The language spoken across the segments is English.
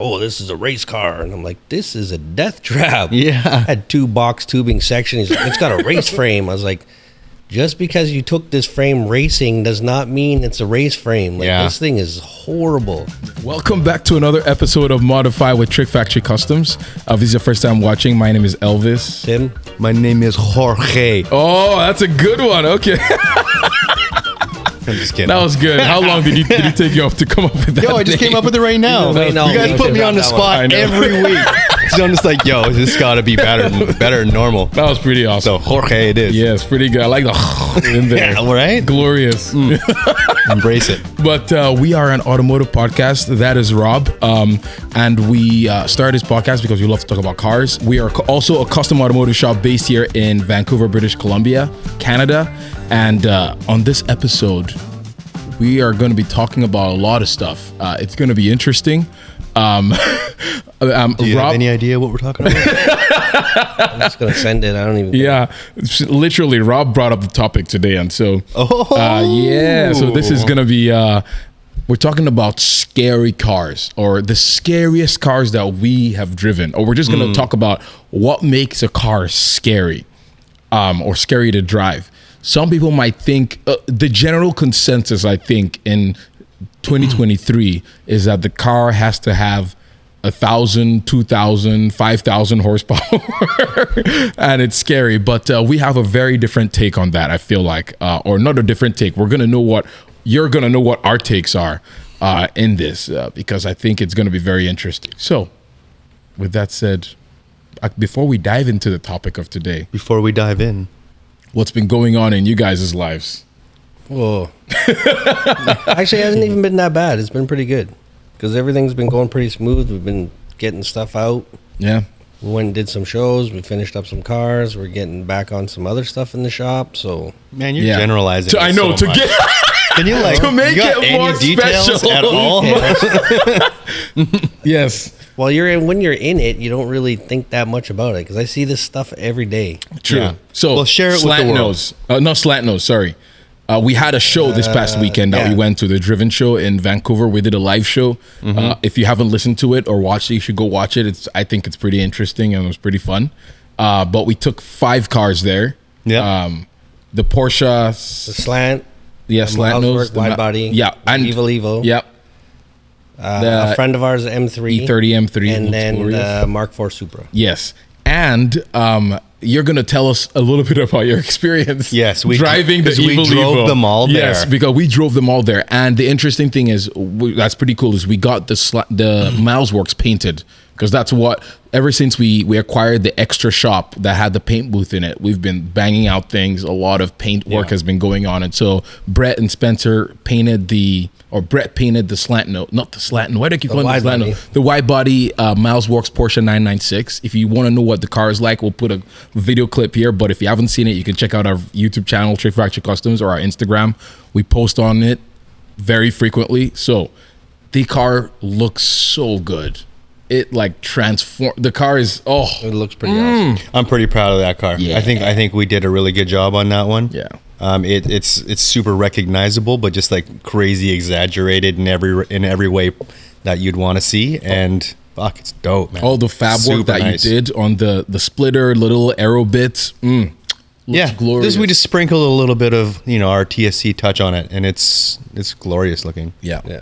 oh, this is a race car. And I'm like, this is a death trap. Yeah. I had 2 box tubing sections. It's got a race frame. I was like, just because you took this frame racing does not mean it's a race frame. Like, this thing is horrible. Welcome back to another episode of Modify with TrickFactory Customs. If this is your first time watching, my name is Elvis. Tim? My name is Jorge. Oh, that's a good one. Okay. I'm just kidding. That was good. How long did it take you off to come up with that? Yo, I just came up with it right now. You guys put me on the spot every week. So I'm just like, yo, this gotta be better than normal. That was pretty awesome. So Jorge it is. Yeah, it's pretty good. I like the in there. Yeah, right? Glorious. Embrace it. But we are an automotive podcast. That is Rob. And we started this podcast because we love to talk about cars. We are also a custom automotive shop based here in Vancouver, British Columbia, Canada. And on this episode, we are going to be talking about a lot of stuff. It's going to be interesting. Do you have any idea what we're talking about? I'm just going to send it. I don't even. Yeah, literally, Rob brought up the topic today. And so, so this is going to be, we're talking about scary cars or the scariest cars that we have driven. Or we're just going to talk about what makes a car scary or scary to drive. Some people might think, the general consensus, I think, in 2023 is that the car has to have 1,000, 2,000, 5,000 horsepower, and it's scary. But we have a very different take on that, I feel like, or not a different take. You're gonna know what our takes are in this, because I think it's gonna be very interesting. So, with that said, before we dive into the topic of today, before we dive in, what's been going on in you guys' lives? Whoa. Actually, it hasn't even been that bad. It's been pretty good because everything's been going pretty smooth. We've been getting stuff out. Yeah. We went and did some shows. We finished up some cars. We're getting back on some other stuff in the shop. So, man, you're generalizing. I know so much. Can you to make it more special at all? Yes. Well, when you're in it, you don't really think that much about it because I see this stuff every day. True. Yeah. So share it with the world. Not Slant Nose, sorry. We had a show this past weekend that we went to, the Driven show in Vancouver. We did a live show. If you haven't listened to it or watched it, you should go watch it. I think it's pretty interesting and it was pretty fun. But we took 5 cars there. Yeah. The Porsche. The Slant. Yeah, Slant Nose. Wide body. Yeah. And Evo. Yep. A friend of ours, M3. E30 M3. And then the Mark IV Supra. Yes. And you're going to tell us a little bit about your experience. Yes, driving the Evo. We drove them all there. Yes, because we drove them all there. And the interesting thing is, that's pretty cool, is we got the Milesworks painted. Because that's what, ever since we acquired the extra shop that had the paint booth in it, we've been banging out things. A lot of paint work has been going on. And so Brett and Spencer Brett painted the Slant Note, not the Slant Note. Why do I keep calling it the Slant Note? The wide body Milesworks Porsche 996. If you want to know what the car is like, we'll put a video clip here. But if you haven't seen it, you can check out our YouTube channel, TrickFactory Customs, or our Instagram. We post on it very frequently. So the car looks so good. It like transformed. The car is it looks pretty awesome. I'm pretty proud of that car. Yeah. I think we did a really good job on that one. Yeah. It's super recognizable, but just like crazy exaggerated in every way that you'd want to see. And fuck, it's dope, man. All the fab work that you did on the splitter, little aero bits. Yeah, glorious. We just sprinkled a little bit of our TSC touch on it, and it's glorious looking. Yeah.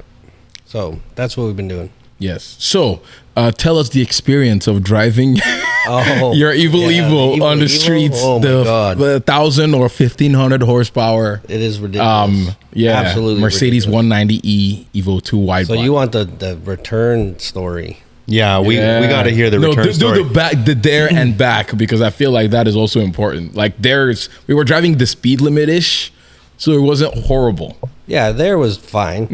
So that's what we've been doing. Yes. So tell us the experience of driving your Evo on the streets. Oh my God. The 1,000 or 1,500 horsepower. It is ridiculous. Absolutely Mercedes ridiculous. 190E Evo 2 wide body. So you want the return story? Yeah, we got to hear the return story. Do the there and back, because I feel like that is also important. Like we were driving the speed limit-ish, so it wasn't horrible. Yeah, there was fine.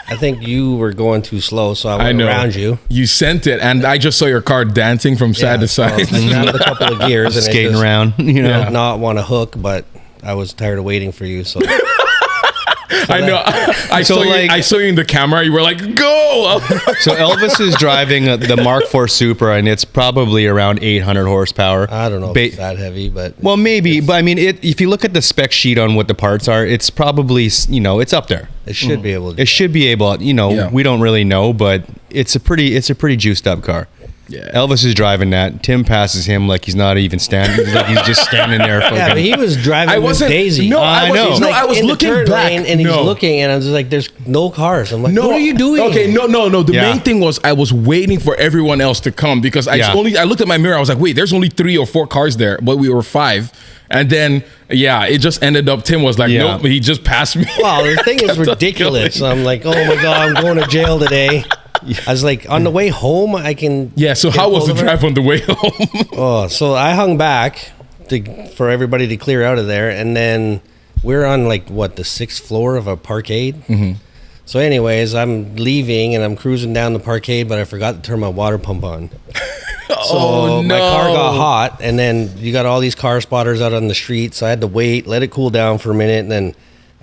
I think you were going too slow, so I went around you. You sent it, and I just saw your car dancing from side to side. So I grabbed a couple of gears and skating around. Not want to hook, but I was tired of waiting for you. So I know. I saw you in the camera. You were like, go. So Elvis is driving the Mark IV Supra, and it's probably around 800 horsepower. I don't know if it's that heavy, but well, maybe. But I mean, if you look at the spec sheet on what the parts are, it's probably it's up there. It should be able. It should be able. We don't really know, but it's a pretty juiced up car. Yeah. Elvis is driving that. Tim passes him like he's not even standing. Like he's just standing there. Yeah, but he was driving with Daisy. No, I know. Like I was looking back, and he's looking, and I was like, "There's no cars." I'm like, "What are you doing?" Okay, no. The main thing was I was waiting for everyone else to come because I looked at my mirror. I was like, "Wait, there's only 3 or 4 cars there," but we were 5. And then, it just ended up. Tim was like, "Nope," he just passed me. Wow, the thing is ridiculous. I'm like, "Oh my god, I'm going to jail today." I was like, on the way home, I can. Yeah. So how was the drive on the way home? So I hung back for everybody to clear out of there, and then we're on the 6th floor of a parkade. Mm-hmm. So, anyways, I'm leaving and I'm cruising down the parkade, but I forgot to turn my water pump on. So my car got hot, and then you got all these car spotters out on the street. So I had to wait, let it cool down for a minute, and then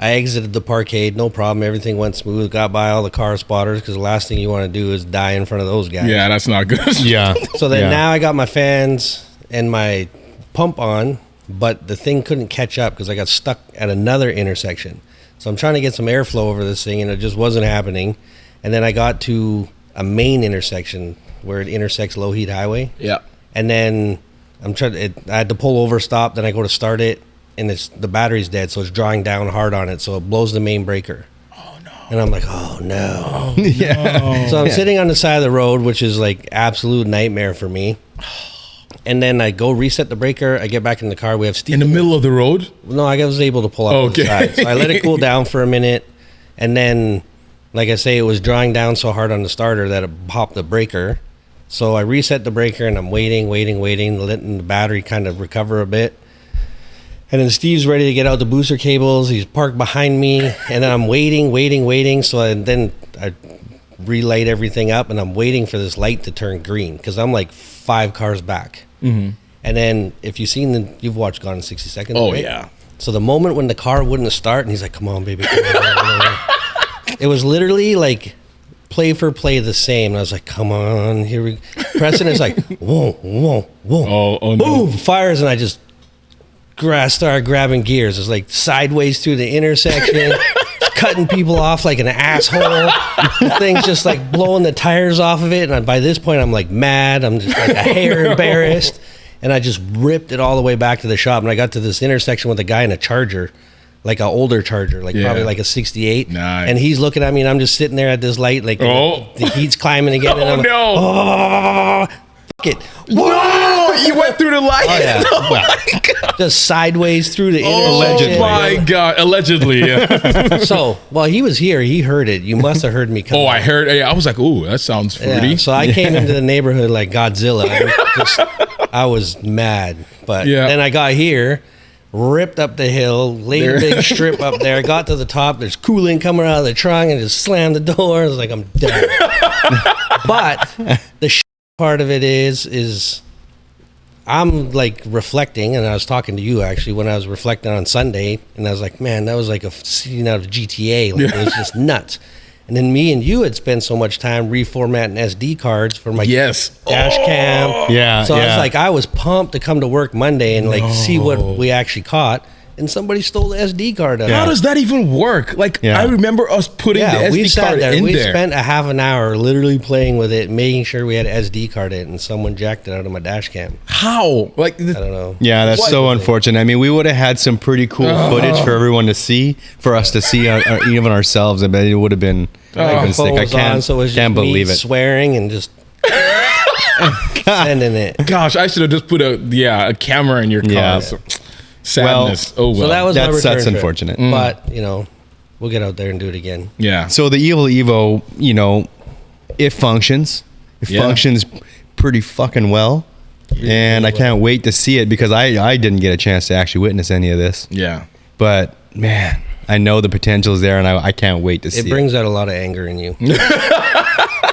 I exited the parkade, no problem. Everything went smooth. Got by all the car spotters because the last thing you want to do is die in front of those guys. Yeah, that's not good. Yeah. So then now I got my fans and my pump on, but the thing couldn't catch up because I got stuck at another intersection. So I'm trying to get some airflow over this thing, and it just wasn't happening. And then I got to a main intersection where it intersects Low Heat Highway. Yeah. And then I had to pull over, stop. Then I go to start it. And the battery's dead, so it's drawing down hard on it, so it blows the main breaker. Oh no! And I'm like, oh no! Oh, no. So I'm sitting on the side of the road, which is like absolute nightmare for me. And then I go reset the breaker. I get back in the car. We have steep in the middle of the road. No, I was able to pull up to the side. So I let it cool down for a minute, and then, like I say, it was drawing down so hard on the starter that it popped the breaker. So I reset the breaker, and I'm waiting, letting the battery kind of recover a bit. And then Steve's ready to get out the booster cables. He's parked behind me, and then I'm waiting. So then I relight everything up, and I'm waiting for this light to turn green because I'm like 5 cars back. Mm-hmm. And then if you've watched Gone in 60 Seconds. Oh, right? yeah. So the moment when the car wouldn't start, and he's like, "Come on, baby." Come on. It was literally like play for play the same. And I was like, "Come on, here we." Preston is like, "Whoa." Oh no. Boom, fires, and I just started grabbing gears. It's like sideways through the intersection, cutting people off like an asshole. The thing's just like blowing the tires off of it. And by this point, I'm like mad. I'm just like a hair embarrassed. And I just ripped it all the way back to the shop. And I got to this intersection with a guy in a Charger, like an older Charger, probably like a 68. Nice. And he's looking at me, and I'm just sitting there at this light, like the heat's climbing again. And I'm like, oh, fuck it. Whoa! You went through the light. Oh, yeah. Oh, just sideways through the intersection. Oh my god! Allegedly, yeah. So while he was here, he heard it. You must have heard me come. I heard. Yeah, I was like, "Ooh, that sounds fruity." Yeah, so I came into the neighborhood like Godzilla. I was mad, but then I got here, ripped up the hill, laid a big strip up there. Got to the top. There's cooling coming out of the trunk, and just slammed the door. I was like, I'm done. But the part of it is I'm like reflecting, and I was talking to you actually when I was reflecting on Sunday, and I was like, man, that was like a scene out of GTA. Like, it was just nuts. And then me and you had spent so much time reformatting SD cards for my dash cam. Yeah. So I was like, I was pumped to come to work Monday and like see what we actually caught. And somebody stole the SD card out. How does that even work? Like, I remember us putting the SD card in there. We spent a half an hour literally playing with it, making sure we had an SD card in, and someone jacked it out of my dash cam. How? Like, I don't know. Yeah, that's so unfortunate. I mean, we would have had some pretty cool footage for everyone to see, for us to see, even ourselves. I bet it would have been sick. I can't believe it. Swearing and just sending it. Gosh, I should have just put a camera in your car. Yeah. So. Sadness. Well. So that was my return that's trip. Unfortunate. But, we'll get out there and do it again. Yeah. So the Evil Evo, it functions. It functions pretty fucking well. And I can't wait to see it because I didn't get a chance to actually witness any of this. Yeah. But, man, I know the potential is there, and I can't wait to see it. It brings out a lot of anger in you.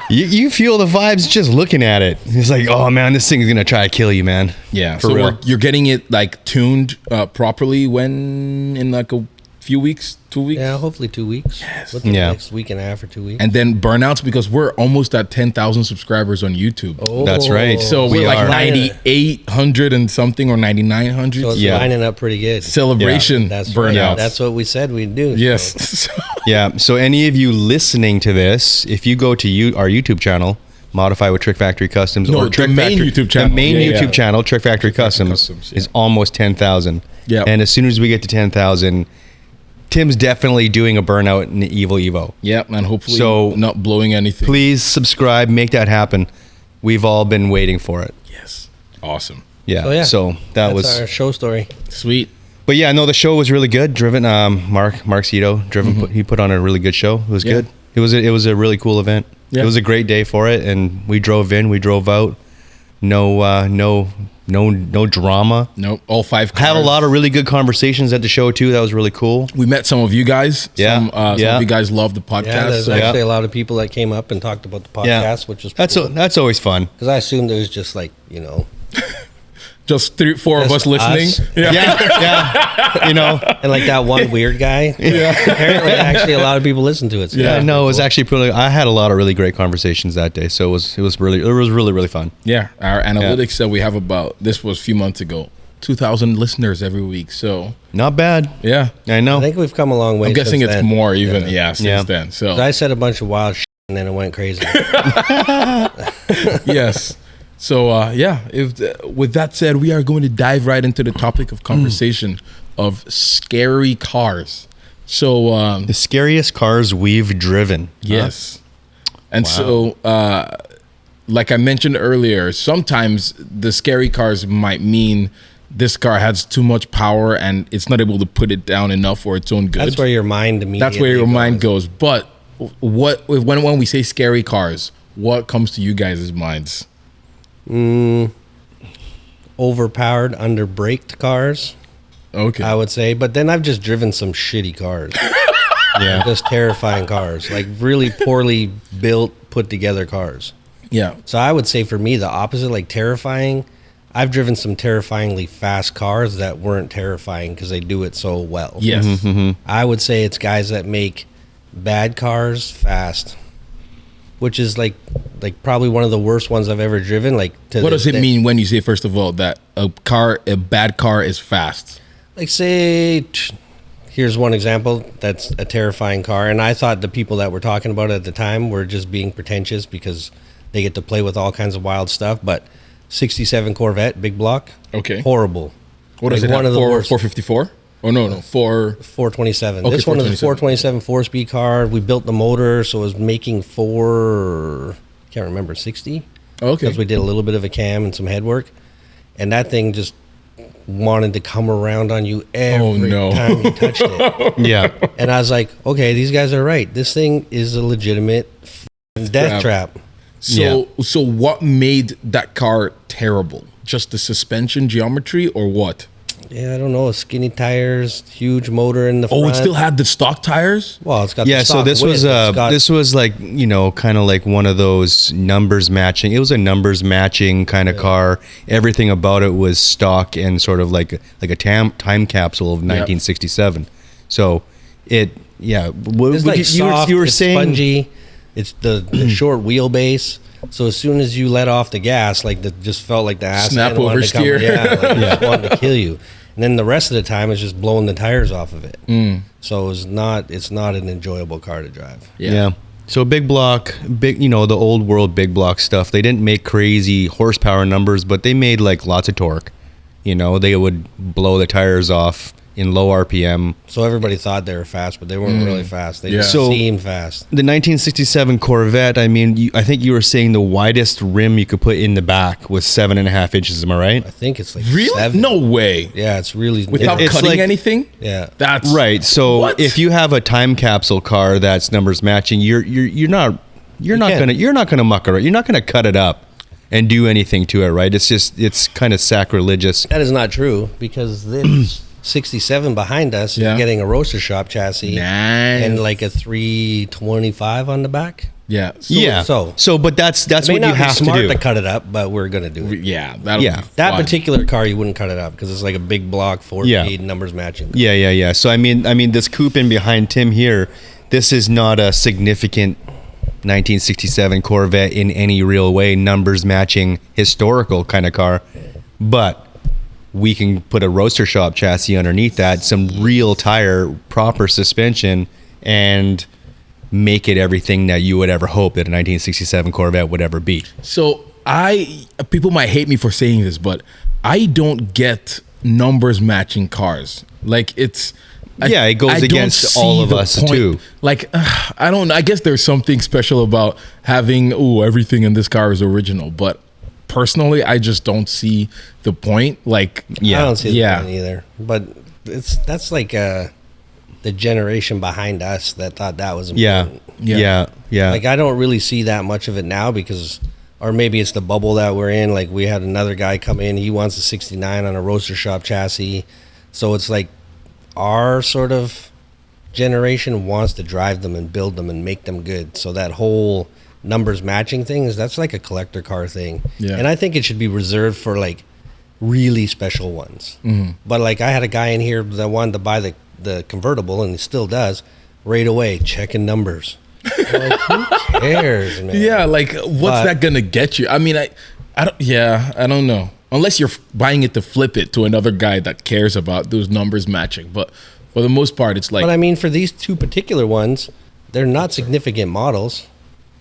You feel the vibes just looking at it. It's like, oh man, this thing is gonna try to kill you, man. Yeah. For real. You're getting it like tuned properly when in like a few weeks, 2 weeks. Yeah, hopefully 2 weeks. Yes. Within Yeah. the next week and a half or 2 weeks. And then burnouts because we're almost at 10,000 subscribers on YouTube. That's right. So We we're like are. 9,800 and something or 9,900. So it's Yeah. lining up pretty good. Celebration That's burnouts. right. That's what we said we'd do. Yes. So. Yeah. So any of you listening to this, if you go to our YouTube channel, Modify with Trick Factory Customs, No, or the Trick main Factory, YouTube channel. the main Yeah, YouTube yeah. channel, Trick Factory Customs, Customs, yeah. is almost 10,000. Yeah. And as soon as we get to 10,000, Tim's definitely doing a burnout in the Evo. Yeah, and hopefully So, not blowing anything. Please subscribe, make that happen. We've all been waiting for it. Yes. Awesome. Yeah. So that that's was. our show story. Sweet. But yeah, no, the show was really good. Driven, Mark Cito, Driven, he put on a really good show. It was Yeah. good. It was a really cool event. Yeah. It was a great day for it, and we drove in, we drove out. No drama. Nope. All 5 cars. Had a lot of really good conversations at the show too. That was really cool. We met some of you guys. Yeah. Some of Yeah. you guys love the Yeah, podcast. there's so- actually a lot of people that came up and talked about the podcast, which was That's always fun. because I assumed it was just like, Just 3-4 of us Just listening. us. Yeah. Yeah. You know. and like that one weird guy. Yeah. Apparently, actually, a lot of people listen to it. So Yeah. Yeah, no, it was actually pretty. I had a lot of really great conversations that day, so it was really fun. Yeah. Our analytics said we have this was a few months ago, 2,000 listeners every week. So, Not bad. yeah. I know. I think we've come a long way. I'm guessing since it's then. more even. Yeah, since Yeah. then. So, I said a bunch of wild shit and then it went crazy. yes. So, with that said, we are going to dive right into the topic of conversation of scary cars. So, The scariest cars we've driven. yes. And so, like I mentioned earlier, sometimes the scary cars might mean this car has too much power and it's not able to put it down enough for its own good. That's where your mind immediately That's where your mind goes. But when we say scary cars, what comes to you guys' minds? Overpowered, under-braked cars, Okay. I would say. But then I've just driven some shitty cars. Yeah. Just terrifying cars. Like really poorly built, put together cars. Yeah. So I would say for me, the opposite, like terrifying. I've driven some terrifyingly fast cars that weren't terrifying because they do it so well. Yes. I would say it's guys that make bad cars fast, which is like probably one of the worst ones I've ever driven. Like, What does it mean when you say, first of all, that a bad car is fast? Like, say, here's one example that's a terrifying car, and I thought the people that were talking about it at the time were just being pretentious because they get to play with all kinds of wild stuff. But 67 Corvette, big block, Okay. horrible. What is Like it? one of the worst. 454? Oh, no. 427. Okay, This one is a 427. 427 4-speed car. We built the motor, so it was making can't remember, 60? Okay. Because we did a little bit of a cam and some head work. And that thing just wanted to come around on you every time you touched it. Yeah. And I was like, okay, these guys are right. This thing is a legitimate death trap. So what made that car terrible? Just the suspension geometry or what? Yeah, I don't know. Skinny tires, huge motor in the front. Oh, it still had the stock tires? Well, it's got Yeah, the so stock this width. was It's got- this was like, kind of like one of those numbers matching. It was a numbers matching kind of car. Everything about it was stock and sort of like a time capsule of 1967. So it It's like soft, you were it's saying spongy. It's the short wheelbase. So as soon as you let off the gas, just felt like the ass Snap end wanted to come- oversteer. it wanted to kill you. And then the rest of the time it's just blowing the tires off of it. So it's not an enjoyable car to drive. Yeah. So big block, the old world big block stuff. They didn't make crazy horsepower numbers, but they made like lots of torque. They would blow the tires off in low RPM. So everybody thought they were fast, but they weren't really fast. They just So- seemed fast. The 1967 Corvette, I mean, I think you were saying the widest rim you could put in the back was 7.5 inches. Am I right? I think it's like Really? 7. No way. Yeah, it's really Without It's cutting like- anything? yeah. That's Right. So What? if you have a time capsule car that's numbers matching, you're not gonna muck around. You're not gonna cut it up and do anything to it, right? It's kind of sacrilegious. That is not true because this 67 behind us is Yeah. getting a roaster shop chassis Nice. and like a 325 on the back. Yeah. So but that's it may what not you be have to smart do. to cut it up, but we're gonna do it. Yeah. That'll Yeah. be That fun. particular car, you wouldn't cut it up because it's like a big block, 4-speed, numbers matching. Yeah. So I mean, this coupe in behind Tim here, this is not a significant 1967 Corvette in any real way, numbers matching historical kind of car, but we can put a roadster shop chassis underneath that, some real tire, proper suspension, and make it everything that you would ever hope that a 1967 Corvette would ever be. So people might hate me for saying this, but I don't get numbers matching cars. Like it goes I against all of us too. Like I guess there's something special about having everything in this car is original, but personally I just don't see the point. Like I don't see the point either. But that's like the generation behind us that thought that was important. Yeah. Like I don't really see that much of it now because, or maybe it's the bubble that we're in. Like we had another guy come in, he wants a 69 on a roadster shop chassis. So it's like our sort of generation wants to drive them and build them and make them good. So that whole numbers matching thing that's like a collector car thing. Yeah. And I think it should be reserved for like really special ones. Mm-hmm. But like I had a guy in here that wanted to buy the convertible, and he still does, right away checking numbers. Like, who cares, man? Yeah, like what's that gonna get you? I mean, I don't know. Unless you're buying it to flip it to another guy that cares about those numbers matching. But for the most part, it's like. But I mean, for these two particular ones, they're not significant models.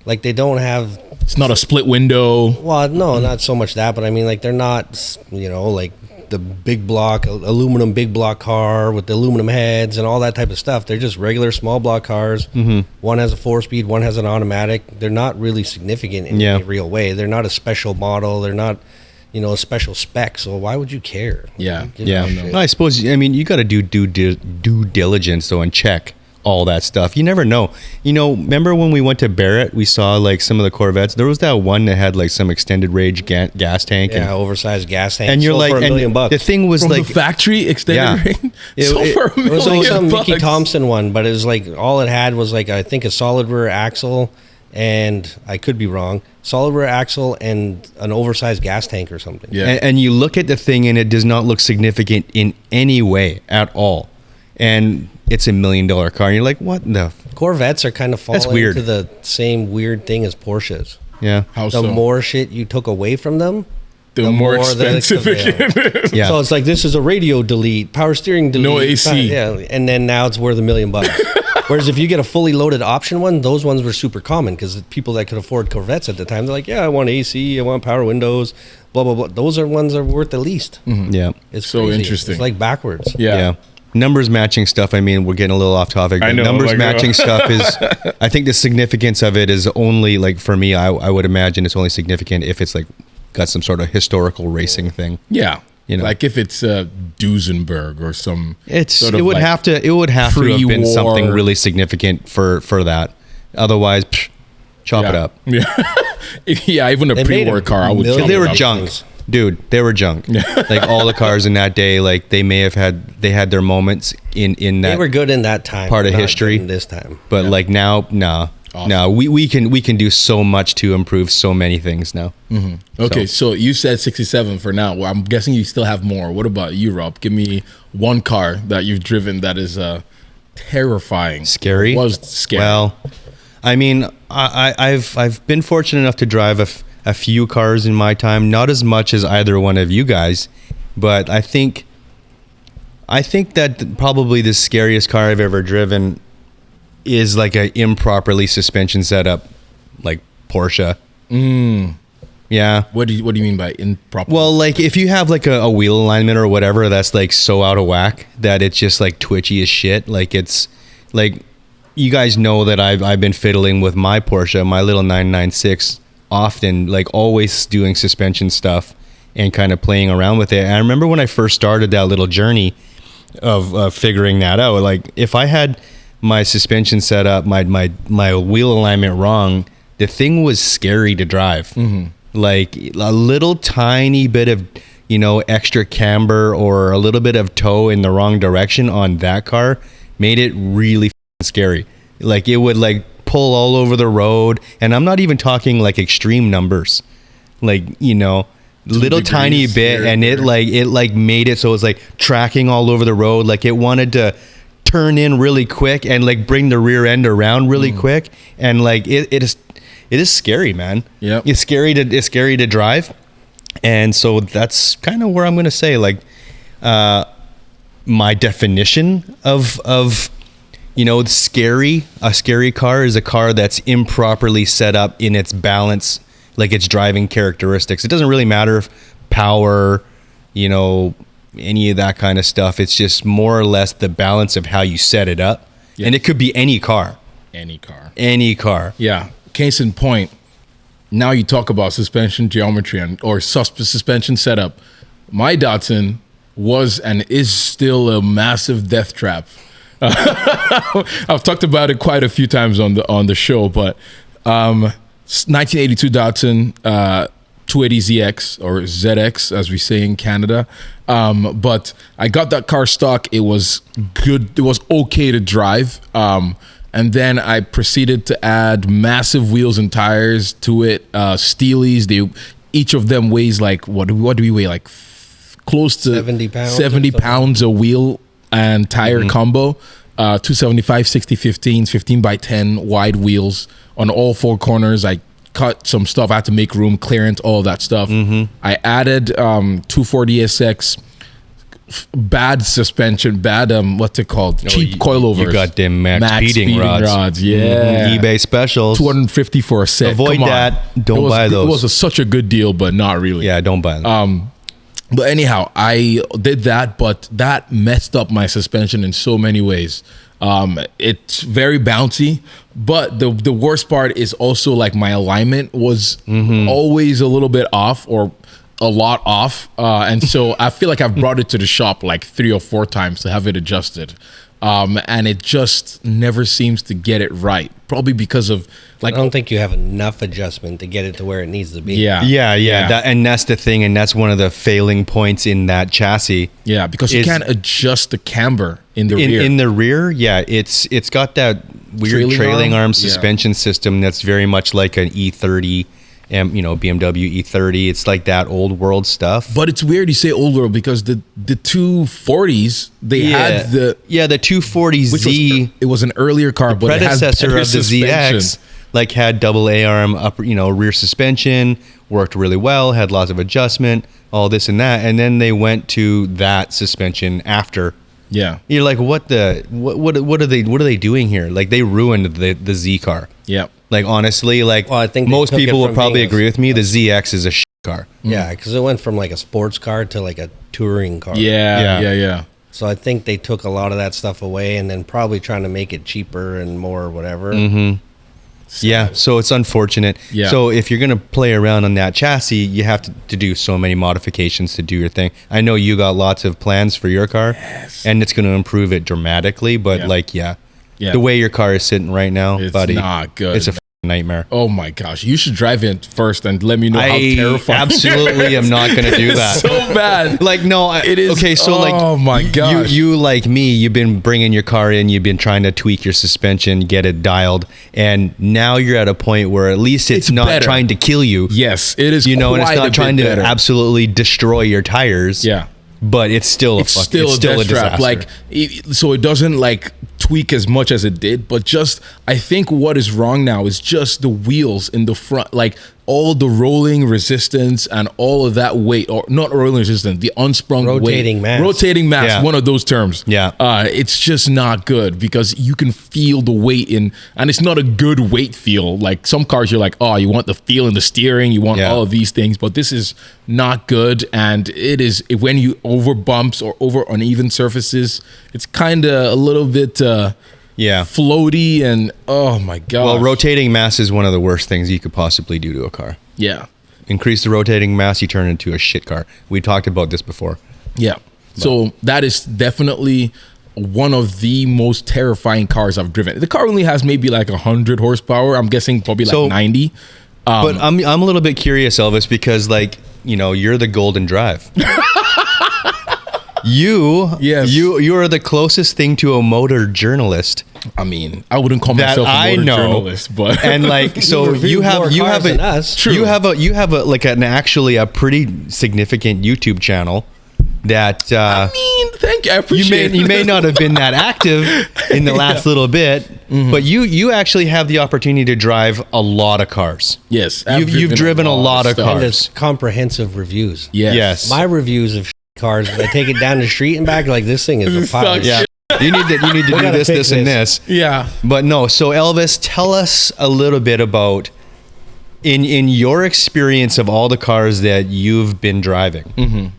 Like they don't have. It's not a split window. Well, no, not so much that, but I mean, like they're not, like the big block, aluminum big block car with the aluminum heads and all that type of stuff. They're just regular small block cars. Mm-hmm. One has a 4-speed, one has an automatic. They're not really significant in any real way. They're not a special model. They're not, a special spec. So why would you care? Yeah. No, I suppose, you got to do due diligence though and check all that stuff. You never know. Remember when we went to Barrett, we saw like some of the Corvettes. There was that one that had like some extended range gas tank. Yeah, oversized gas tank. And you're like, for $1 million. The thing was from like the factory extended range. It was like some Mickey Thompson one, but it was like all it had was like I think a solid rear axle, and I could be wrong. Solid rear axle and an oversized gas tank or something. Yeah. And you look at the thing and it does not look significant in any way at all. And it's $1 million car. And you're like, what the? Corvettes are kind of falling into the same weird thing as Porsches. Yeah. How the more shit you took away from them, the more expensive it is. Yeah. So it's like, this is a radio delete, power steering delete. No AC. And then now it's worth $1 million. Whereas if you get a fully loaded option one, those ones were super common because people that could afford Corvettes at the time, they're like, I want AC, I want power windows, blah, blah, blah. Those are ones that are worth the least. Mm-hmm. Yeah. It's so crazy. Interesting. It's like backwards. Yeah. Numbers matching stuff. We're getting a little off topic. I know. Numbers matching stuff is, I think the significance of it is only like, for me, I would imagine it's only significant if it's like got some sort of historical racing thing. Yeah. Like if it's Duesenberg or some. It would have to have been something really significant for that. Otherwise, chop it up. Yeah. Even a pre-war car, I would. They were junk. Dude, they were junk. Like all the cars in that day, like they had their moments in that. They were good in that time. Part of history. This time. But like now, nah. Awesome. No, we can do so much to improve so many things now. Mm-hmm. Okay, so you said 67 for now. Well, I'm guessing you still have more. What about you, Rob? Give me one car that you've driven that is terrifying. Scary? Was scary. Well, I've been fortunate enough to drive a few cars in my time. Not as much as either one of you guys, but I think that probably the scariest car I've ever driven is like a improperly suspension setup, like Porsche. Yeah. What do you mean by improper? Well, like if you have like a wheel alignment or whatever that's like so out of whack that it's just like twitchy as shit. Like it's like, you guys know that I've been fiddling with my Porsche, my little 996, often, like always doing suspension stuff and kind of playing around with it. And I remember when I first started that little journey of figuring that out, like if I had my suspension set up, my wheel alignment wrong, the thing was scary to drive. Mm-hmm. Like a little tiny bit of, extra camber or a little bit of toe in the wrong direction on that car made it really scary. Like it would like pull all over the road. And I'm not even talking like extreme numbers, like, you know, little tiny bit. And it made it so it was like tracking all over the road. Like it wanted to turn in really quick and like bring the rear end around really quick. And like it is scary, man. Yeah, it's scary to drive. And so that's kind of where I'm going to say, like, my definition of you know, a scary car is a car that's improperly set up in its balance, like its driving characteristics. It doesn't really matter if power, you know, any of that kind of stuff. It's just more or less the balance of how you set it up. Yes. And it could be any car. Any car. Yeah. Case in point, now you talk about suspension geometry or suspension setup. My Datsun was and is still a massive death trap. I've talked about it quite a few times on the show, but 1982 Datsun 280ZX or ZX as we say in Canada. But I got that car stock. It was good. It was okay to drive. And then I proceeded to add massive wheels and tires to it. Steelies. Each of them weighs like what do we weigh? Like close to 70 pounds a wheel and tire combo. 275 60-15s, 15 by 10 wide wheels on all four corners. I cut some stuff. I had to make room, clearance, all of that stuff. I added 240SX bad suspension, bad what's it called? Cheap coilovers. You got them max speeding rods. Yeah. eBay specials. $250 for a set. Avoid that. Don't buy those. It was such a good deal, but not really. Yeah, don't buy them. But anyhow, I did that, but that messed up my suspension in so many ways. It's very bouncy, but the worst part is also like my alignment was always a little bit off or a lot off. And so I feel like I've brought it to the shop like 3 or 4 times to have it adjusted. And it just never seems to get it right. Probably because of like, I don't think you have enough adjustment to get it to where it needs to be. Yeah. And that's the thing, and that's one of the failing points in that chassis. Yeah, because you can't adjust the camber in the rear. In the rear, yeah, it's got that weird trailing arm suspension system that's very much like an E30. BMW E30. It's like that old world stuff. But it's weird you say old world because the 240s had the 240Z. It was an earlier car, but predecessor it had of the ZX. Like had double A arm upper, rear suspension, worked really well, had lots of adjustment, all this and that, and then they went to that suspension after. Yeah, you're like, what are they doing here? Like they ruined the Z car. Yeah. Like honestly, like I think most people will probably agree with me. The ZX is a shit car. Yeah, because it went from like a sports car to like a touring car. Yeah. So I think they took a lot of that stuff away, and then probably trying to make it cheaper and more whatever. So it's unfortunate. Yeah. So if you're gonna play around on that chassis, you have to do so many modifications to do your thing. I know you got lots of plans for your car, and it's gonna improve it dramatically. But the way your car is sitting right now, it's buddy, not good. It's a nightmare. Oh my gosh, you should drive it first and let me know how terrifying. Absolutely am not going to do that. So bad. Like no, it is. Okay, so oh my gosh, you like me, you've been bringing your car in, you've been trying to tweak your suspension, get it dialed, and now you're at a point where at least it's not better. Trying to kill you. Yes, it is. And it's not trying to absolutely destroy your tires. Yeah. But it's still a disaster. Like, so it doesn't like tweak as much as it did, but just I think what is wrong now is just the wheels in the front, like all the rolling resistance and all of that weight, or not rolling resistance, the unsprung rotating mass, one of those terms. Yeah, it's just not good because you can feel the weight in, and it's not a good weight feel. Like some cars, you're like, oh, you want the feel in the steering, you want all of these things, but this is not good. And it is when you over bumps or over uneven surfaces, it's kind of a little bit floaty, and oh my god. Well, rotating mass is one of the worst things you could possibly do to a car. Yeah. Increase the rotating mass, you turn into a shit car. We talked about this before. Yeah. So that is definitely one of the most terrifying cars I've driven. The car only has maybe like 100 horsepower. I'm guessing probably like 90. But I'm a little bit curious, Elvis, because you're the golden drive. You are the closest thing to a motor journalist I mean, I wouldn't call myself a motor journalist, but and like, so you have like actually a pretty significant YouTube channel that I mean, thank you. I appreciate you may not have been that active in the last little bit, but you actually have the opportunity to drive a lot of cars. Yes, you've driven a lot of cars. And there's comprehensive reviews. Yes. My reviews of cars, when I take it down the street and back, like, this thing is a pile. Yeah. You need to do this, and this. Yeah. But no, so Elvis, tell us a little bit about in your experience of all the cars that you've been driving.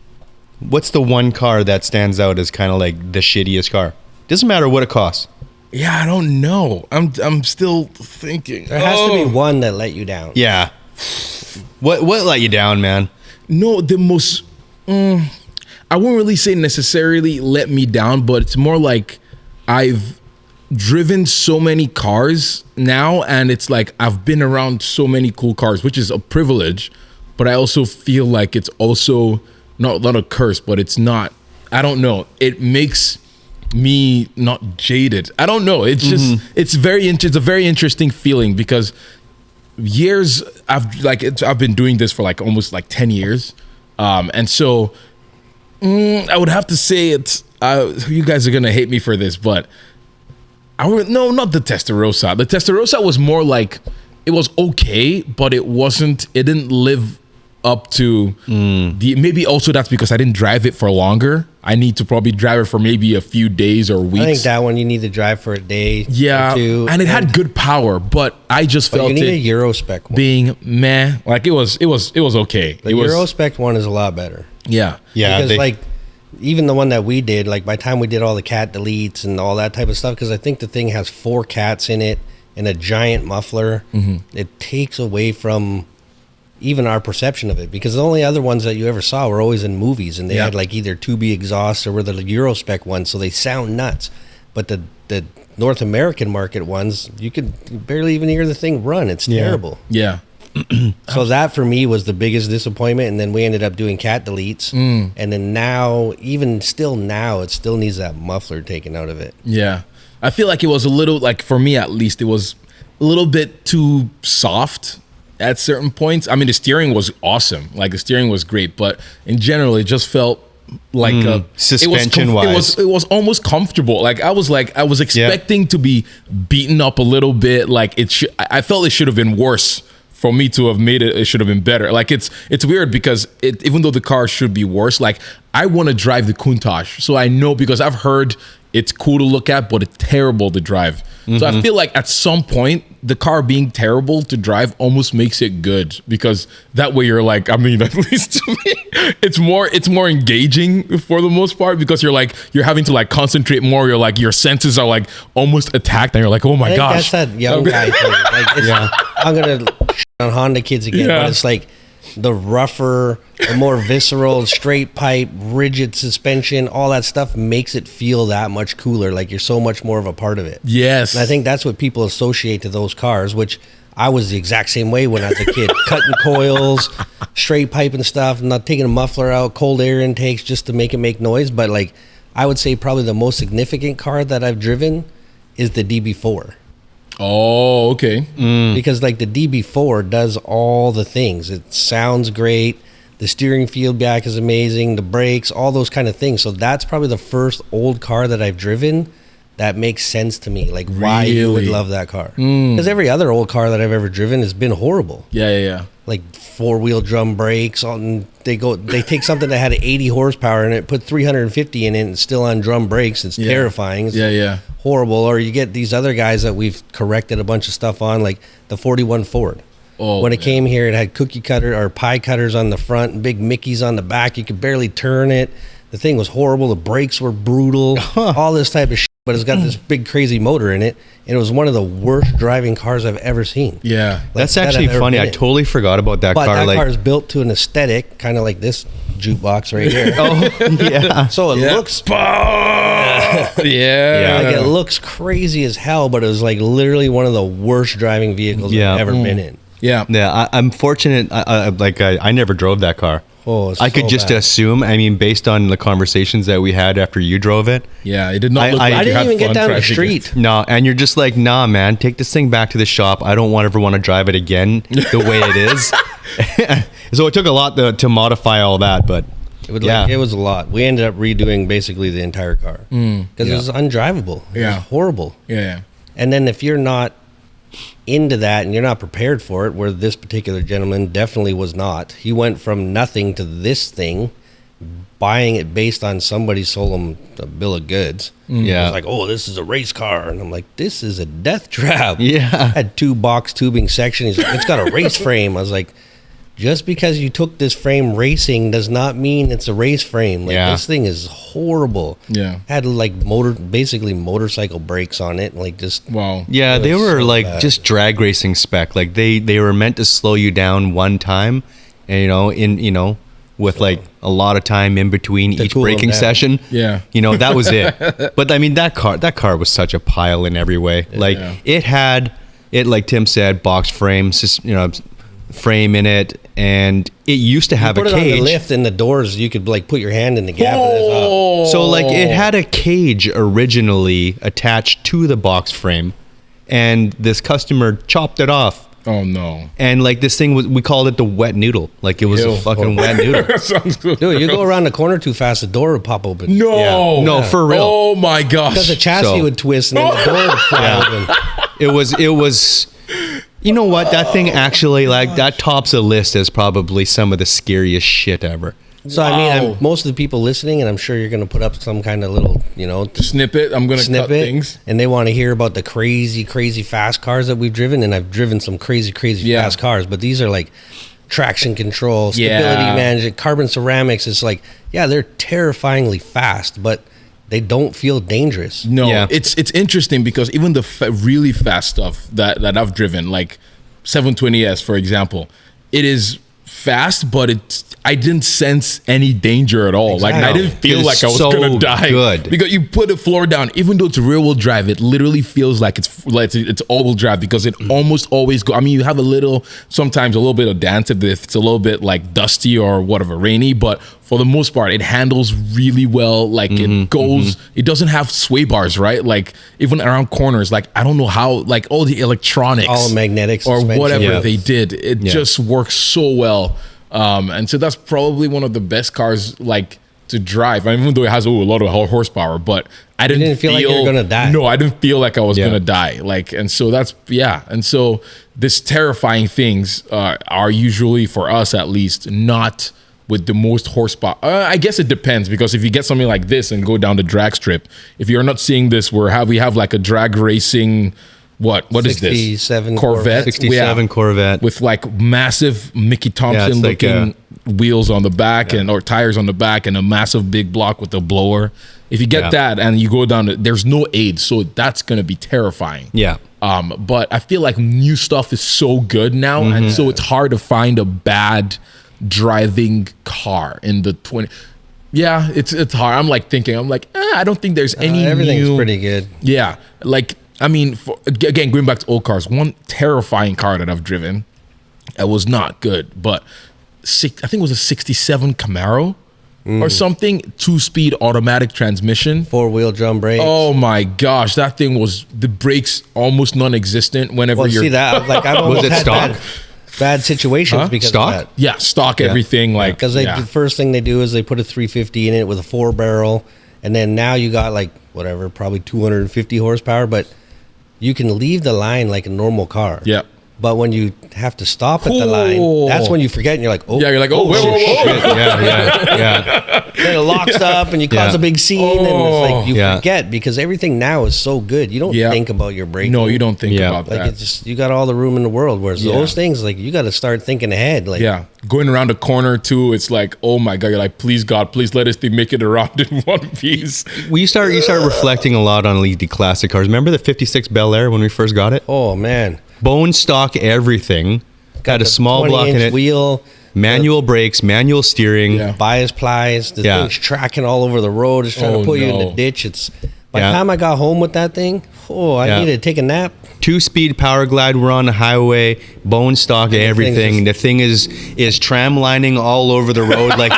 What's the one car that stands out as kind of like the shittiest car? Doesn't matter what it costs. Yeah, I don't know. I'm still thinking. There has to be one that let you down. Yeah. What let you down, man? No, the most. I won't really say necessarily let me down, but it's more like I've driven so many cars now, and it's like I've been around so many cool cars, which is a privilege, but I also feel like it's also not a curse, but it's not. I don't know. It makes me not jaded. I don't know. It's just it's a very interesting feeling because years I've been doing this for like almost like 10 years, and so. I would have to say it's. You guys are gonna hate me for this, but no, not the Testarossa. The Testarossa was more like it was okay, but it wasn't. It didn't live up to maybe also that's because I didn't drive it for longer. I need to probably drive it for maybe a few days or weeks. I think that one you need to drive for a day. Yeah, or two, and it had good power, but I just felt you need a Euro spec one. Being meh. Like it was okay. The Euro spec one is a lot better. Yeah. Because like even the one that we did, like by the time we did all the cat deletes and all that type of stuff, because I think the thing has 4 cats in it and a giant muffler, it takes away from even our perception of it, because the only other ones that you ever saw were always in movies, and they had like either 2B exhaust or were the Euro spec ones, so they sound nuts. But the North American market ones, you could barely even hear the thing run. It's terrible. Yeah. So that for me was the biggest disappointment, and then we ended up doing cat deletes, and then now it still needs that muffler taken out of it. Yeah, I feel like it was a little, like for me at least, it was a little bit too soft at certain points. I mean, the steering was awesome, like the steering was great, but in general it just felt like suspension wise it was almost comfortable. Like I was expecting to be beaten up a little bit. Like I felt it should have been worse. For me to have made it should have been better. Like it's weird because even though the car should be worse, like I want to drive the Countach, so I know, because I've heard it's cool to look at, but it's terrible to drive. So I feel like at some point the car being terrible to drive almost makes it good, because that way you're like, I mean, at least to me, it's more engaging for the most part, because you're having to like concentrate more. You're like, your senses are like almost attacked, and you're like, oh my gosh. That's that young guy thing. Like, I'm gonna on Honda kids again, but it's like the rougher, the more visceral, straight pipe, rigid suspension, all that stuff makes it feel that much cooler. Like you're so much more of a part of it. Yes. And I think that's what people associate to those cars, which I was the exact same way when I was a kid. Cutting coils, straight pipe and stuff, not taking a muffler out, cold air intakes just to make it make noise. But like, I would say probably the most significant car that I've driven is the DB4. Oh, okay. Because like the DB4 does all the things. It sounds great. The steering feedback is amazing. The brakes, all those kind of things. So that's probably the first old car that I've driven that makes sense to me. Like why you would love that car. Because every other old car that I've ever driven has been horrible. Yeah. Like 4-wheel drum brakes. They take something that had 80 horsepower in it, put 350 in it, and still on drum brakes. It's terrifying. It's horrible. Or you get these other guys that we've corrected a bunch of stuff on, like the 41 Ford. When it came here, it had cookie cutter or pie cutters on the front and big Mickeys on the back. You could barely turn it. The thing was horrible. The brakes were brutal. All this type of shit. But it's got this big crazy motor in it, and it was one of the worst driving cars I've ever seen. Yeah, that's actually funny. I totally forgot about that car. That car is built to an aesthetic, kind of like this jukebox right here. So it looks, like it looks crazy as hell, but it was like literally one of the worst driving vehicles I've ever been in. I'm fortunate. I never drove that car. Oh, it's I could so just bad. assume. I mean, based on the conversations that we had after you drove it. Yeah, it did not look like I you didn't had even get fun down the crashing it. street. No, and you're just like, nah, man, take this thing back to the shop. I don't ever want to drive it again the way it is. So it took a lot to modify all that, but It was a lot. We ended up redoing basically the entire car because it was undrivable. It was horrible. Yeah. And then if you're not into that and you're not prepared for it, where this particular gentleman definitely was not. He went from nothing to this thing, buying it based on somebody sold him a bill of goods. Yeah. It was like, oh, this is a race car. And I'm like, this is a death trap. Yeah. Had 2 box tubing section. He's like, it's got a race frame. I was like, just because you took this frame racing does not mean it's a race frame. Like this thing is horrible. Yeah. Had like basically motorcycle brakes on it. Like just Wow. yeah, they were so like bad. just drag racing spec. Like they were meant to slow you down one time, and with like a lot of time in between each cool 'em braking down. session. Yeah. That was it. But I mean, that car was such a pile in every way. Like it had like Tim said, box frame, frame in it, and it used to have a put it on cage. the lift and the doors. You could like put your hand in the gap. And it's up. So like it had a cage originally attached to the box frame, and this customer chopped it off. Oh no. And like this thing we called it the wet noodle. Like it was a fucking wet noodle. Sounds good. Dude, you go around the corner too fast, the door would pop open. No. Yeah. No, for real. Oh my gosh. Because the chassis So- would twist and then the door would fly open. It was you know what? That thing actually like that tops a list as probably some of the scariest shit ever. So I mean, most of the people listening, and I'm sure you're going to put up some kind of little, snippet. I'm gonna cut snippet, things. and they want to hear about the crazy, crazy fast cars that we've driven, and I've driven some crazy, crazy fast cars, but these are like traction control, stability management, carbon ceramics. It's like, they're terrifyingly fast, but they don't feel dangerous. No, Yeah. it's interesting because even the really fast stuff that I've driven, like 720S, for example, it is fast, but I didn't sense any danger at all. Like I didn't feel It's like I was so gonna die. good. Because you put the floor down, even though it's rear wheel drive, it literally feels like it's all wheel drive because it almost always go. I mean, you have sometimes a little bit of dance if it's a little bit like dusty or whatever, rainy, but for the most part, it handles really well. Like it goes, it doesn't have sway bars, right? Like even around corners, like I don't know how, like all the electronics, All magnetic or suspension. whatever Yeah. they did, it just works so well. And so that's probably one of the best cars like to drive. I mean, even though it has a lot of horsepower, but I didn't feel like you were gonna die. No, I didn't feel like I was gonna die. Like, and so and so this terrifying things are usually for us at least not with the most horsepower. I guess it depends because if you get something like this and go down the drag strip, if you're not seeing this, we have like a drag racing. What is this? 67 Corvette. 67 Corvette. With like massive Mickey Thompson it's like looking wheels on the back or tires on the back and a massive big block with a blower. If you get that and you go down, there's no aid, so that's gonna be terrifying. Yeah. But I feel like new stuff is so good now, and so it's hard to find a bad driving car in the 20. Yeah, it's hard. I'm like thinking, I don't think there's any Everything's new. pretty good. Yeah, like I mean, again, going back to old cars, one terrifying car that I've driven, it was not good, but I think it was a '67 Camaro or something, 2-speed automatic transmission. 4-wheel drum brakes. Oh my gosh, that thing was the brakes almost non-existent. Whenever well, you're see that? Like I've almost it had stock? bad situations because Stock? of that. yeah, stock everything like Because the first thing they do is they put a 350 in it with a 4-barrel, and then now you got like whatever, probably 250 horsepower, but you can leave the line like a normal car. Yeah. But when you have to stop at the line, that's when you forget, and you're like, oh, Yeah, you're like, oh, whoa. Yeah. Then it locks up, and you cause a big scene, and it's like you Yeah. forget because everything now is so good. You don't think about your braking. No, you don't think Yeah. about Like that. it's just you got all the room in the world. Whereas those things, like you got to start thinking ahead. Like Going around the corner too, it's like, oh my God, you're like, please God, please let us make it around in one piece. You start reflecting a lot on the classic cars. Remember the 56 Bel Air when we first got it? oh man, Bone stock everything. Got a the small block in 20-inch it. wheel, Manual brakes, manual steering. Yeah. bias plies. The thing's tracking all over the road. It's trying Oh, to put you in no. the ditch. By the time I got home with that thing, I needed to take a nap. 2-speed power glide. We're on the highway, bone stock, everything. The thing is tram lining all over the road. Like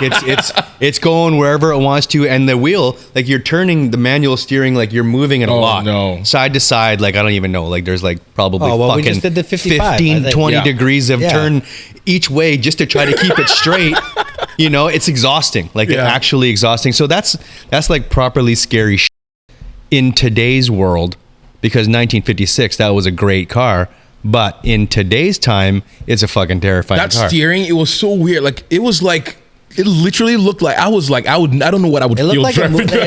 it's going wherever it wants to, and the wheel, like you're turning the manual steering, like you're moving it a lot, side to side. Like I don't even know. Like there's like probably we just did the 55, 15, 20 degrees of turn each way just to try to keep it straight. You know, it's exhausting. Like actually exhausting. So that's like properly scary shit in today's world. Because 1956, that was a great car, but in today's time, it's a fucking terrifying car. That steering, it was so weird. Like it literally looked like I don't know what I would feel. It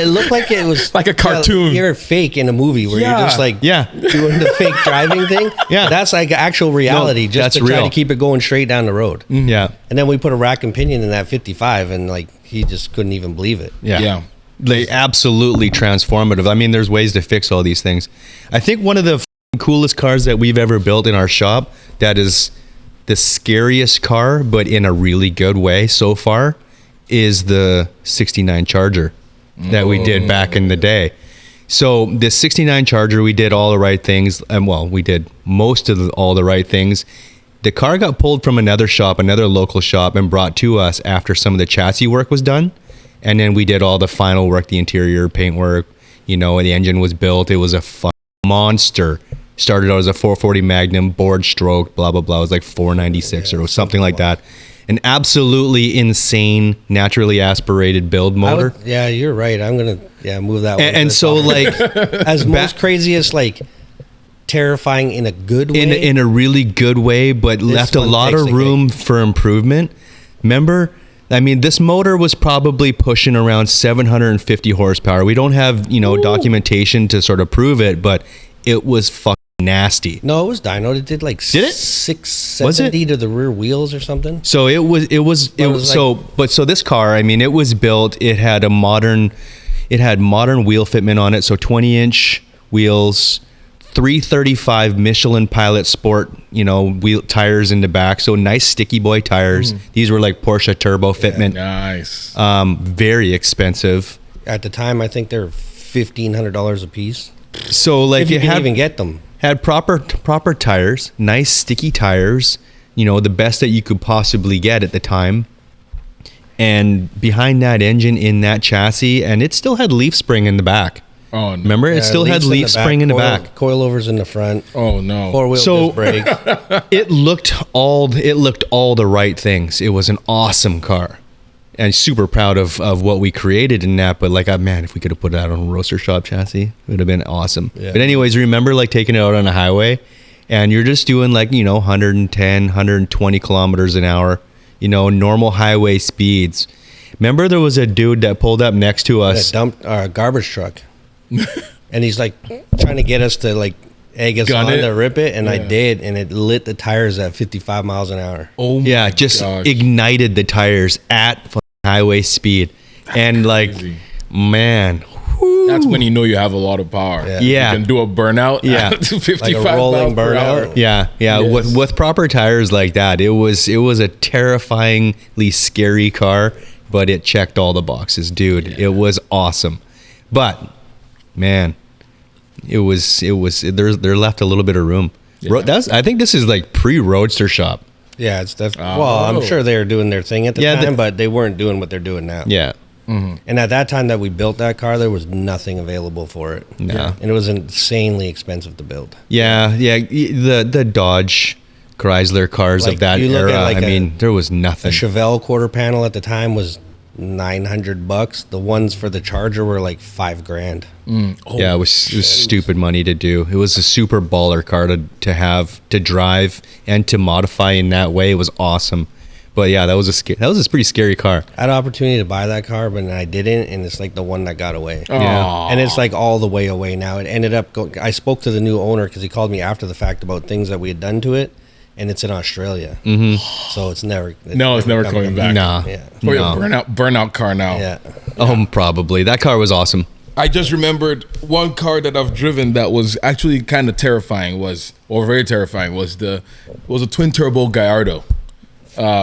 looked like it was like a cartoon. You're fake in a movie where you're just like doing the fake driving thing. Yeah, that's like actual reality. Just to try to keep it going straight down the road. Mm-hmm. Yeah, and then we put a rack and pinion in that 55, and like he just couldn't even believe it. Yeah. They absolutely transformative. I mean, there's ways to fix all these things. I think one of the coolest cars that we've ever built in our shop, that is the scariest car, but in a really good way so far, is the 69 Charger that we did back in the day. So this 69 Charger, we did all the right things. And well, we did most of all the right things. The car got pulled from another shop, another local shop, and brought to us after some of the chassis work was done. And then we did all the final work, the interior paint work, you know, and the engine was built. It was a monster. Started out as a 440 Magnum, board stroke, blah, blah, blah. It was like 496 or something like that. An absolutely insane, naturally aspirated build motor. You're right. I'm going to move that one. And so like... as most craziest, like terrifying in a good way. In a really good way, but left a lot of room for improvement. Remember... I mean, this motor was probably pushing around 750 horsepower. We don't have, documentation to sort of prove it, but it was fucking nasty. No, it was dyno. It did like 670 to the rear wheels or something. So so this car, I mean, it was built, it had modern wheel fitment on it. So 20-inch wheels, 335 Michelin Pilot Sport, wheel tires in the back. So nice sticky boy tires. These were like Porsche turbo fitment. Nice. Very expensive. At the time, I think they're $1,500 a piece. So like if you can even get them. Had proper tires, nice sticky tires, the best that you could possibly get at the time. And behind that engine in that chassis, and it still had leaf spring in the back. Oh, no. Remember, it still had leaf spring in the back. Coilovers in the front. Oh no! 4-wheel disc brakes. It looked all the right things. It was an awesome car, and super proud of what we created in that. But like, man, if we could have put it out on a roaster shop chassis, it would have been awesome. Yeah. But anyways, remember like taking it out on a highway, and you're just doing like 110, 120 kilometers an hour, normal highway speeds. Remember, there was a dude that pulled up next to us, a garbage truck. And he's like trying to get us to like egg us on to rip it, and I did, and it lit the tires at 55 miles an hour. Oh yeah, just ignited the tires at highway speed. And like, man, that's when you know you have a lot of power. Yeah, you can do a burnout. Yeah, at 55 like a rolling burnout. Yeah. Yes. With proper tires like that, it was a terrifyingly scary car, but it checked all the boxes, dude. Yeah. It was awesome, but. Man, they're left a little bit of room. Yeah. I think this is like pre-Roadster shop. Yeah, it's definitely. Well, I'm sure they were doing their thing at the time, but they weren't doing what they're doing now. Yeah. Mm-hmm. And at that time that we built that car, there was nothing available for it. No. Yeah. And it was insanely expensive to build. Yeah. The Dodge, Chrysler cars of that era. There was nothing. A Chevelle quarter panel at the time was $900. The ones for the Charger were like $5,000. Yeah, it was stupid money to do. It was a super baller car to have, to drive, and to modify in that way. It was awesome. But yeah, that was a pretty scary car. I had an opportunity to buy that car, but I didn't, and it's like the one that got away. Yeah, and it's like all the way away now. It ended up I spoke to the new owner because he called me after the fact about things that we had done to it. And it's in Australia, so it's never coming back. No, yeah, burnout car now. Yeah, Probably that car was awesome. I just remembered one car that I've driven that was actually kind of very terrifying. Was a twin turbo Gallardo.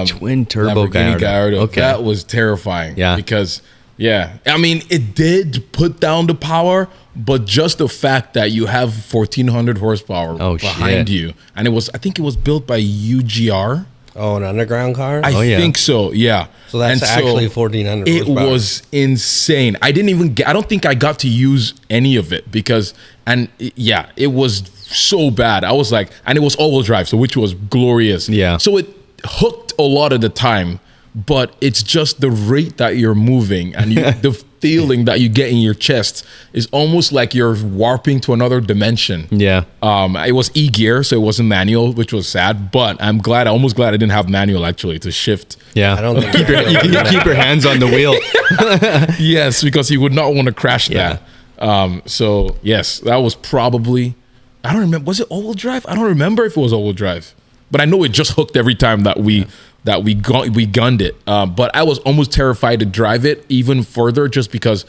Twin turbo Gallardo. Okay, that was terrifying. Yeah, because Yeah. I mean, it did put down the power, but just the fact that you have 1,400 horsepower behind you. And I think it was built by UGR. Oh, an underground car? I think so, yeah. So that's actually 1,400 It horsepower. was insane. I don't think I got to use any of it because, it was so bad. I was like, and it was all-wheel drive, so which was glorious. Yeah. So it hooked a lot of the time, but it's just the rate that you're moving and the feeling that you get in your chest is almost like you're warping to another dimension. Yeah. It was e-gear, so it wasn't manual, which was sad, but I'm almost glad I didn't have manual actually to shift. Yeah. I don't think you can keep your hands on the wheel. Yes, because you would not want to crash that. So yes, that was probably, I don't remember, was it all-wheel drive? I don't remember if it was all-wheel drive, but I know it just hooked every time that we gunned it. But I was almost terrified to drive it even further just because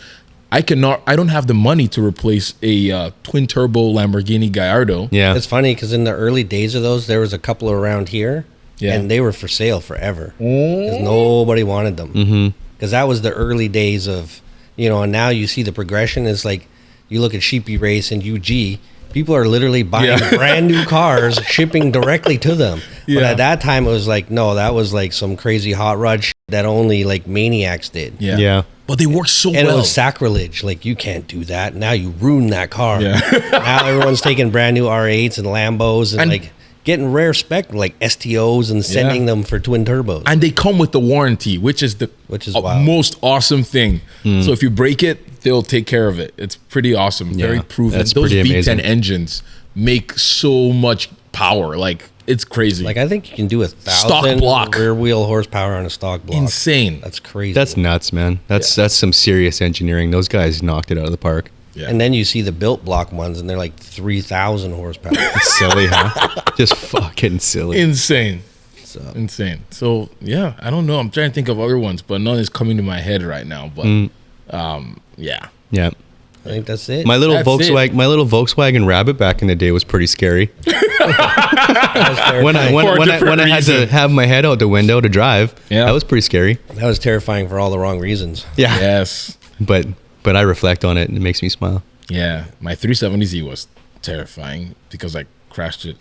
I don't have the money to replace a twin turbo Lamborghini Gallardo. Yeah. It's funny because in the early days of those, there was a couple around here, and they were for sale forever because nobody wanted them. Because that was the early days of, and now you see the progression. It's like you look at Sheepy Race and UG. People are literally buying brand new cars, shipping directly to them. But at that time, it was like, no, that was like some crazy hot rod shit that only like maniacs did. Yeah. But they work so well. And it was sacrilege. Like, you can't do that. Now you ruin that car. Now everyone's taking brand new R8s and Lambos and like getting rare spec like STOs and sending them for twin turbos. And they come with the warranty, which is wild. Most awesome thing. So if you break it, they'll take care of it. It's pretty awesome. Very proven. That's Those pretty V10 amazing. engines make so much power. Like, it's crazy. Like, I think you can do 1,000 stock block rear wheel horsepower on a stock block. Insane. That's crazy. That's nuts, man. That's some serious engineering. Those guys knocked it out of the park. Yeah. And then you see the built block ones, and they're like 3,000 horsepower. It's silly, huh? Just fucking silly. Insane. So, Insane. So yeah, I don't know. I'm trying to think of other ones, but none is coming to my head right now. But yeah. Yeah. I think that's it. My little That's Volkswagen Rabbit back in the day was pretty scary. when I had to have my head out the window to drive, that was pretty scary. That was terrifying for all the wrong reasons. Yeah. Yes. But I reflect on it and it makes me smile. Yeah. My 370Z was terrifying because I crashed it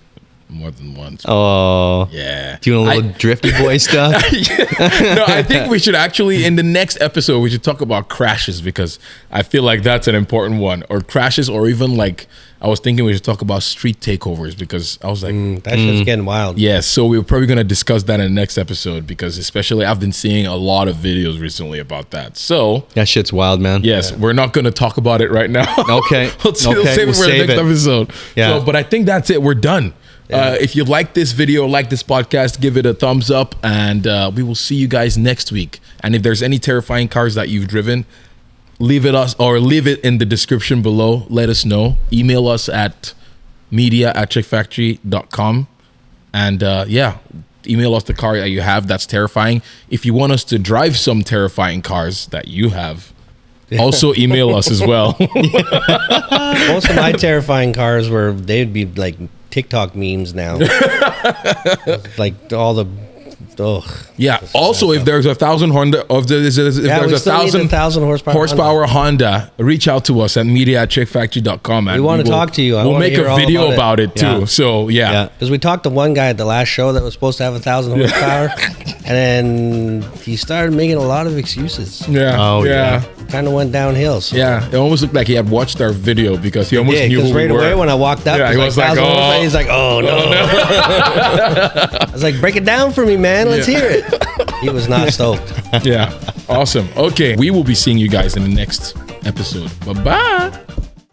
more than once. Oh. Yeah. Do you want a little drifty boy stuff? No, I think we should actually, in the next episode, we should talk about crashes because I feel like that's an important one. Or crashes, or even like, I was thinking we should talk about street takeovers because I was like, That shit's getting wild. yeah, so we're probably going to discuss that in the next episode because especially I've been seeing a lot of videos recently about that. So That shit's wild, man. yes, we're not going to talk about it right now. Okay. We'll save it for the next episode. Yeah. So, but I think that's it. We're done. If you like this video, like this podcast, give it a thumbs up, and we will see you guys next week. And if there's any terrifying cars that you've driven, leave it in the description below. Let us know. Email us at media@TrickFactory.com, and email us the car that you have that's terrifying. If you want us to drive some terrifying cars that you have, also email us as well. Most of my terrifying cars they'd be like TikTok memes now. Like all the Yeah. Also, if there's 1,000 Honda, there's a 1,000 horsepower Honda, reach out to us at media@trickfactory.com. We want to talk to you. We'll make a video about it too. Yeah. So yeah. Because we talked to one guy at the last show that was supposed to have 1,000 horsepower, and then he started making a lot of excuses. Yeah. Oh, yeah. Kind of went downhill. So. Yeah, it almost looked like he had watched our video because he almost Yeah, knew who because we right were. away when I walked up, Yeah, he was like, 1,000 oh. horsepower. He's like, oh no. I was like, break it down for me, man. Let's hear it. He was not stoked. Yeah, awesome. Okay, we will be seeing you guys in the next episode. Bye-bye.